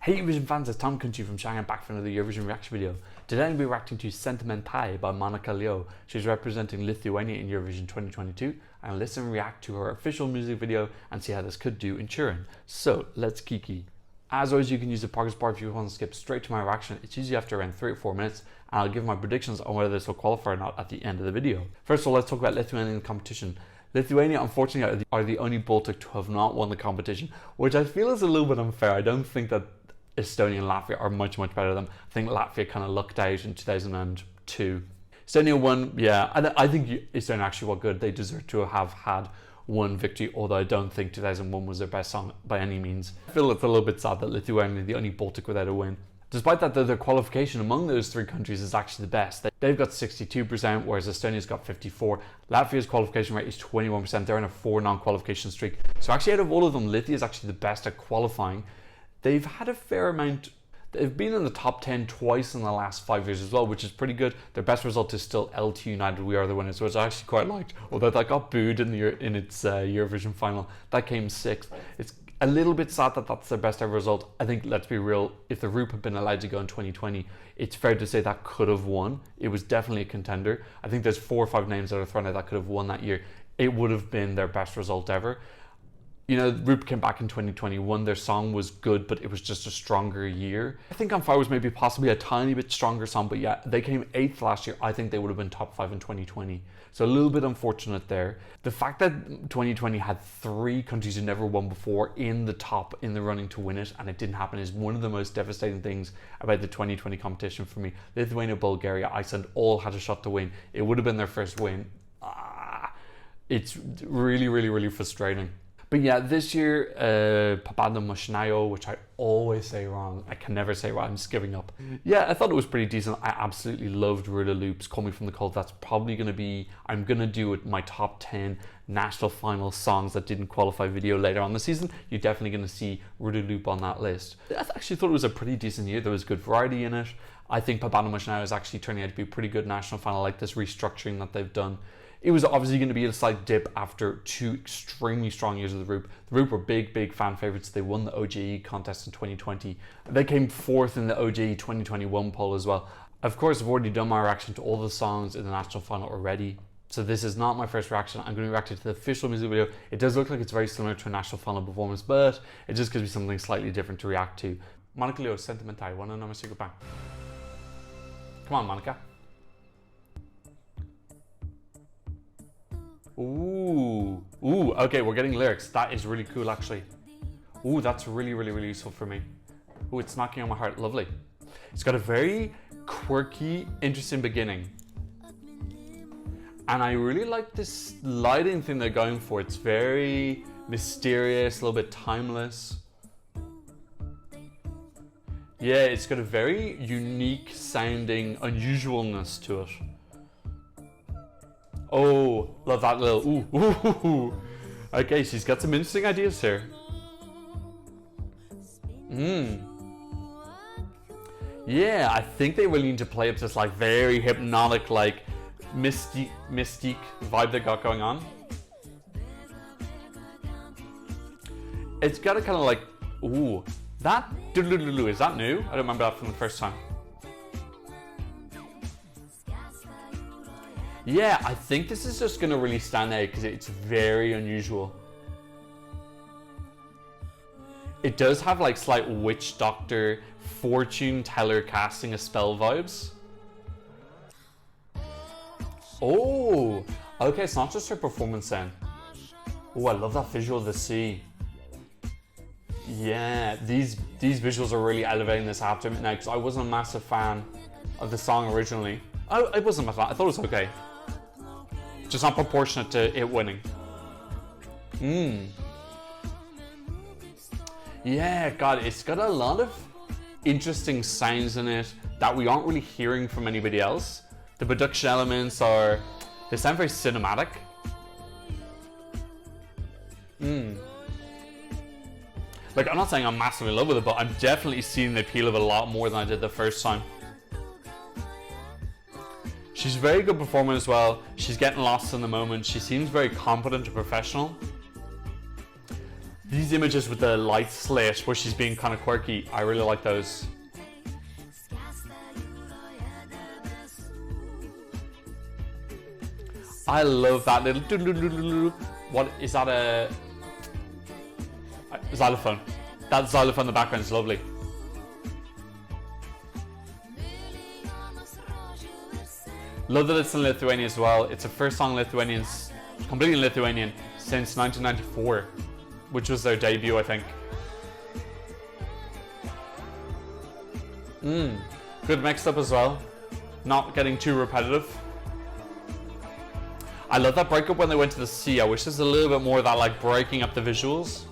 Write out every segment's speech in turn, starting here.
Hey Eurovision fans, it's Tom Country from Shanghai back for another Eurovision reaction video. Today I'll be reacting to Sentimentai by Monica Liu. She's representing Lithuania in Eurovision 2022. I'll listen and react to her official music video and see how this could do in Turin. So let's kiki. As always, you can use the progress bar if you want to skip straight to my reaction. It's usually after around 3 or 4 minutes, and I'll give my predictions on whether this will qualify or not at the end of the video. First of all, let's talk about Lithuania in the competition. Lithuania, unfortunately, are the only Baltic to have not won the competition, which I feel is a little bit unfair. I don't think that Estonia and Latvia are much better than them. I think Latvia kind of lucked out in 2002. Estonia won, yeah. I think Estonia actually were good. They deserve to have had one victory, although I don't think 2001 was their best song by any means. I feel it's a little bit sad that Lithuania are the only Baltic without a win. Despite that, their qualification among those three countries is actually the best. They've got 62%, whereas Estonia's got 54%. Latvia's qualification rate is 21%. They're in a 4 non-qualification streak. So actually, out of all of them, Lithuania is actually the best at qualifying. They've had a fair amount. They've been in the top 10 twice in the last 5 years as well, which is pretty good. Their best result is still LT United, We Are the Winners, which I actually quite liked. Although that got booed in its Eurovision final. That came 6th. It's a little bit sad that that's their best ever result. I think, let's be real, if the group had been allowed to go in 2020, it's fair to say that could have won. It was definitely a contender. I think there's 4 or 5 names that are thrown out that could have won that year. It would have been their best result ever. You know, the group came back in 2021. Their song was good, but it was just a stronger year. I think On Fire was maybe possibly a tiny bit stronger song, but yeah, they came 8th last year. I think they would have been top 5 in 2020. So a little bit unfortunate there. The fact that 2020 had 3 countries who never won before in the running to win it, and it didn't happen, is one of the most devastating things about the 2020 competition for me. Lithuania, Bulgaria, Iceland all had a shot to win. It would have been their first win. It's really frustrating. But yeah, this year, Monika, which I always say wrong. I can never say right, I'm just giving up. Yeah, I thought it was pretty decent. I absolutely loved Ruda Loop's Call Me From The Cold. That's probably going to be, I'm going to do it my top 10 national final songs that didn't qualify video later on the season. You're definitely going to see Ruda Loop on that list. I actually thought it was a pretty decent year. There was good variety in it. I think Monika is actually turning out to be a pretty good national final, like this restructuring that they've done. It was obviously going to be a slight dip after 2 extremely strong years of the group. The group were big fan favourites. They won the OJE contest in 2020. They came 4th in the OJE 2021 poll as well. Of course, I've already done my reaction to all the songs in the national final already. So this is not my first reaction. I'm going to react to the official music video. It does look like it's very similar to a national final performance, but it just gives me something slightly different to react to. Monica Liu, Sentimentai, one and only goodbye. Come on, Monica. Ooh, okay, we're getting lyrics. That is really cool, actually. Ooh, that's really useful for me. Ooh, it's knocking on my heart. Lovely. It's got a very quirky, interesting beginning. And I really like this lighting thing they're going for. It's very mysterious, a little bit timeless. Yeah, it's got a very unique sounding unusualness to it. Oh, love that little ooh. Okay, she's got some interesting ideas here. Yeah, I think they really need to play up this like very hypnotic, like mystique vibe they got going on. It's got a kind of like, ooh, that doodle-doodle-doo, is that new? I don't remember that from the first time. Yeah, I think this is just going to really stand out because it's very unusual. It does have like slight witch doctor, fortune teller casting a spell vibes. Oh, okay, it's not just her performance then. Oh, I love that visual of the sea. Yeah, these visuals are really elevating this after midnight because I wasn't a massive fan of the song originally. I wasn't a fan. I thought it was okay. Just not proportionate to it winning. Yeah, God, it's got a lot of interesting sounds in it that we aren't really hearing from anybody else. The production elements they sound very cinematic. Like, I'm not saying I'm massively in love with it, but I'm definitely seeing the appeal of it a lot more than I did the first time. She's a very good performer as well. She's getting lost in the moment. She seems very competent and professional. These images with the light slit where she's being kind of quirky, I really like those. I love that little doo-doo-doo-doo-doo. What is that? A xylophone. That xylophone in the background is lovely. Love that it's in Lithuania as well. It's the first song Lithuanians, completely Lithuanian, since 1994, which was their debut, I think. Good mixed up as well. Not getting too repetitive. I love that breakup when they went to the sea. I wish there's a little bit more of that, like breaking up the visuals.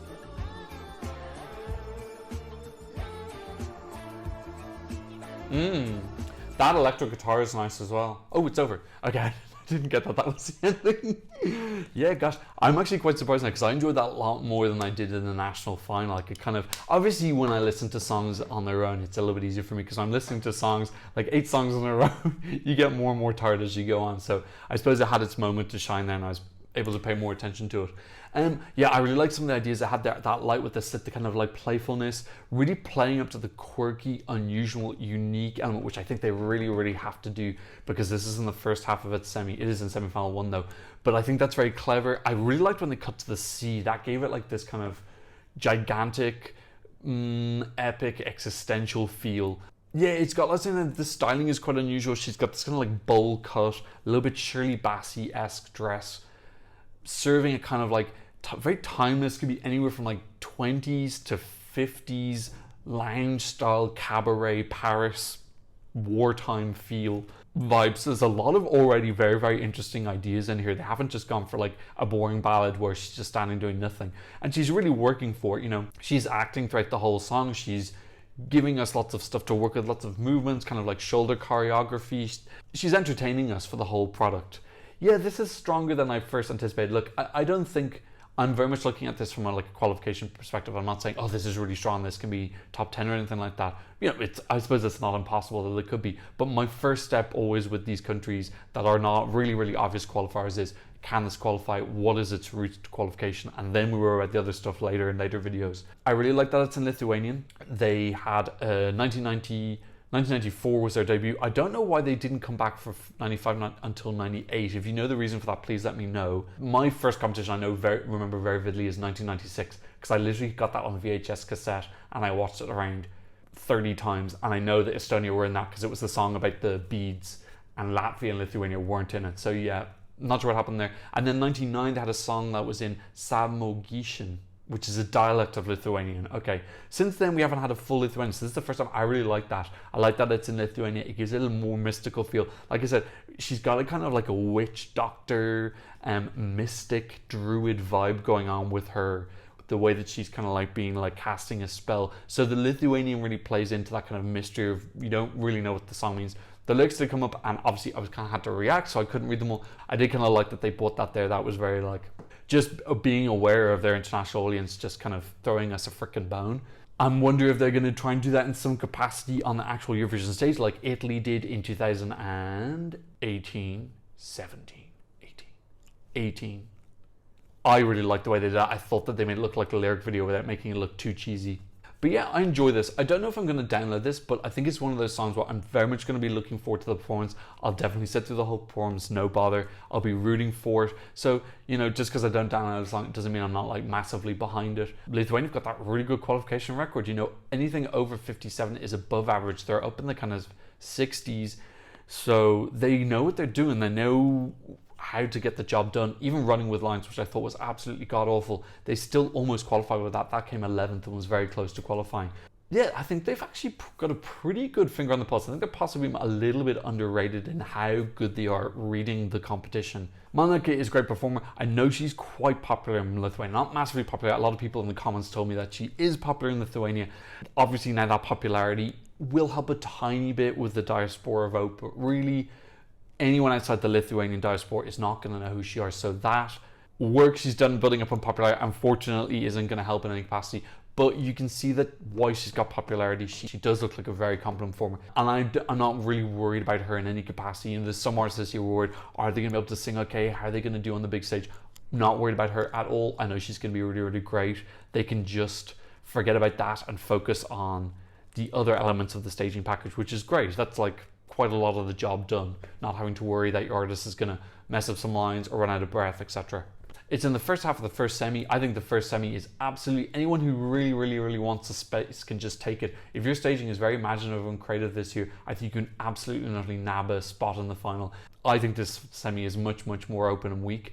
That electric guitar is nice as well. Oh, it's over. Okay, I didn't get that. That was the ending. Yeah, gosh, I'm actually quite surprised now because I enjoyed that a lot more than I did in the national final. Like it kind of, obviously when I listen to songs on their own, it's a little bit easier for me because I'm listening to songs, like 8 songs in a row. You get more and more tired as you go on. So I suppose it had its moment to shine there and I was able to pay more attention to it. Yeah, I really like some of the ideas that had that light with the slit, the kind of like playfulness, really playing up to the quirky, unusual, unique element, which I think they really have to do because this is in the first half of its semi. It is in semi-final 1 though, but I think that's very clever. I really liked when they cut to the sea. That gave it like this kind of gigantic, epic, existential feel. Yeah, it's got, let's say that the styling is quite unusual. She's got this kind of like bowl cut, a little bit Shirley Bassey-esque dress, serving a kind of like very timeless, could be anywhere from like 20s to 50s lounge style cabaret Paris wartime feel vibes. There's a lot of already very interesting ideas in here. They haven't just gone for like a boring ballad where she's just standing doing nothing, and she's really working for it. You know, she's acting throughout the whole song. She's giving us lots of stuff to work with, lots of movements, kind of like shoulder choreography. She's entertaining us for the whole product. Yeah, this is stronger than I first anticipated. Look, I don't think, I'm very much looking at this from a qualification perspective. I'm not saying, oh, this is really strong, this can be top 10 or anything like that. You know, I suppose it's not impossible that it could be. But my first step always with these countries that are not really obvious qualifiers is, can this qualify? What is its route to qualification? And then we worry about the other stuff later in later videos. I really like that it's in Lithuanian. They had 1994 was their debut. I don't know why they didn't come back for 95 until 98. If you know the reason for that, please let me know. My first competition I remember very vividly is 1996 because I literally got that on VHS cassette and I watched it around 30 times, and I know that Estonia were in that because it was the song about the beads, and Latvia and Lithuania weren't in it. So yeah, not sure what happened there. And then 99 they had a song that was in Samogishin, which is a dialect of Lithuanian. Okay, since then we haven't had a full Lithuanian, so this is the first time. I really like that. I like that it's in Lithuania. It gives it a little more mystical feel. Like I said, she's got a kind of like a witch doctor, mystic druid vibe going on with her, the way that she's kind of like being like casting a spell. So the Lithuanian really plays into that kind of mystery of, you don't really know what the song means. The lyrics did come up, and obviously I was kind of had to react, so I couldn't read them all. I did kind of like that they put that there. That was very like, just being aware of their international audience, just kind of throwing us a frickin' bone. I'm wondering if they're going to try and do that in some capacity on the actual Eurovision stage, like Italy did in 2018, 17, 18. I really liked the way they did that. I thought that they made it look like a lyric video without making it look too cheesy. But yeah, I enjoy this. I don't know if I'm going to download this, but I think it's one of those songs where I'm very much going to be looking forward to the performance. I'll definitely sit through the whole performance, no bother. I'll be rooting for it. So, you know, just because I don't download a song, it doesn't mean I'm not like massively behind it. Lithuania have got that really good qualification record. You know, anything over 57 is above average. They're up in the kind of 60s. So they know what they're doing. They know how to get the job done. Even running with lines, which I thought was absolutely god awful, they still almost qualified with that. That came 11th and was very close to qualifying. Yeah, I think they've actually got a pretty good finger on the pulse. I think they're possibly a little bit underrated in how good they are reading the competition. Monika is a great performer. I know she's quite popular in Lithuania, not massively popular. A lot of people in the comments told me that she is popular in Lithuania. Obviously now that popularity will help a tiny bit with the diaspora vote, but really anyone outside the Lithuanian diaspora is not going to know who she is. So that work she's done building up on popularity, unfortunately, isn't going to help in any capacity. But you can see that why she's got popularity. She does look like a very competent performer. And I'm not really worried about her in any capacity. You know, there's some artists you're worried, are they going to be able to sing okay? How are they going to do on the big stage? Not worried about her at all. I know she's going to be really, really great. They can just forget about that and focus on the other elements of the staging package, which is great. That's like quite a lot of the job done, not having to worry that your artist is going to mess up some lines or run out of breath, etc. It's in the first half of the first semi. I think the first semi is absolutely, anyone who really, really, really wants a space can just take it. If your staging is very imaginative and creative this year, I think you can absolutely not only nab a spot in the final. I think this semi is much, much more open and weak.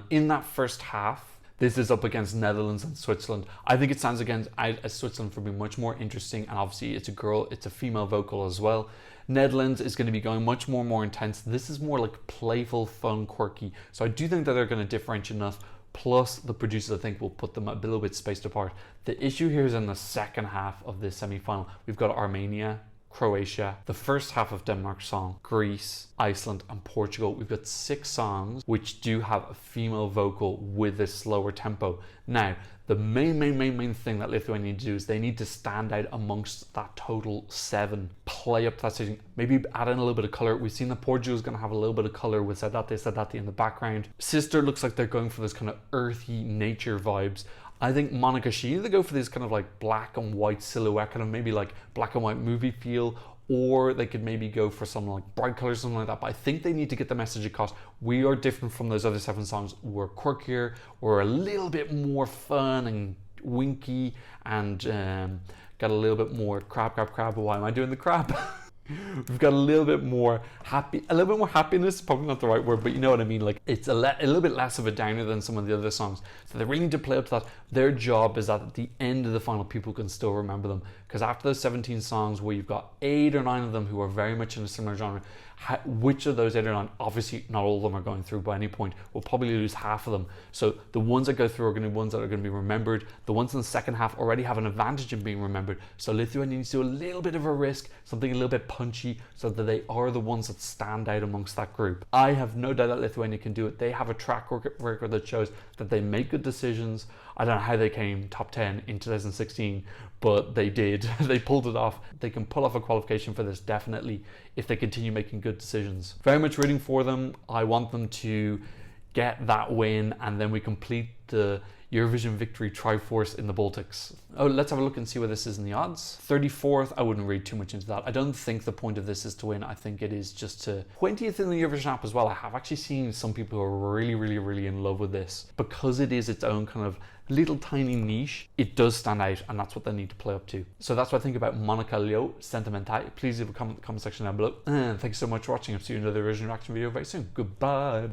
In that first half, this is up against Netherlands and Switzerland. I think it stands against Switzerland for being much more interesting, and obviously it's a girl, it's a female vocal as well. Netherlands is going to be going much more intense. This is more like playful, fun, quirky. So I do think that they're going to differentiate enough. Plus, the producers, I think, will put them a little bit spaced apart. The issue here is in the second half of this semi-final. We've got Armenia, Croatia, the first half of Denmark's song, Greece, Iceland, and Portugal. We've got 6 songs which do have a female vocal with a slower tempo. Now, the main thing that Lithuania need to do is they need to stand out amongst that total 7. Play up that staging, maybe add in a little bit of color. We've seen that Portugal is going to have a little bit of color with Sadate in the background. Sister looks like they're going for this kind of earthy nature vibes. I think Monica, she either go for this kind of like black and white silhouette, kind of maybe like black and white movie feel, or they could maybe go for some like bright colors, something like that. But I think they need to get the message across. We are different from those other 7 songs. We're quirkier, we're a little bit more fun and winky, and got a little bit more crab. Why am I doing the crab? We've got a little bit more happiness, probably not the right word, but you know what I mean. Like, it's a little bit less of a downer than some of the other songs. So they really need to play up to that. Their job is that at the end of the final, people can still remember them. Because after those 17 songs, where you've got 8 or 9 of them who are very much in a similar genre, which of those 8 or 9, obviously not all of them are going through by any point. We'll probably lose half of them. So the ones that go through are going to be ones that are going to be remembered. The ones in the second half already have an advantage in being remembered. So Lithuania needs to do a little bit of a risk, something a little bit punchy, so that they are the ones that stand out amongst that group. I have no doubt that Lithuania can do it. They have a track record that shows that they make good decisions. I don't know how they came top 10 in 2016, but they did. They pulled it off. They can pull off a qualification for this, definitely, if they continue making good decisions. Very much rooting for them. I want them to get that win, and then we complete the Eurovision victory Triforce in the Baltics. Oh, let's have a look and see where this is in the odds. 34th, I wouldn't read too much into that. I don't think the point of this is to win. I think it is just to 20th in the Eurovision app as well. I have actually seen some people who are really in love with this. Because it is its own kind of little tiny niche, it does stand out, and that's what they need to play up to. So that's what I think about Monica Liu, Sentimentai. Please leave a comment in the comment section down below. And thank you so much for watching. I'll see you in another Eurovision reaction video very soon. Goodbye.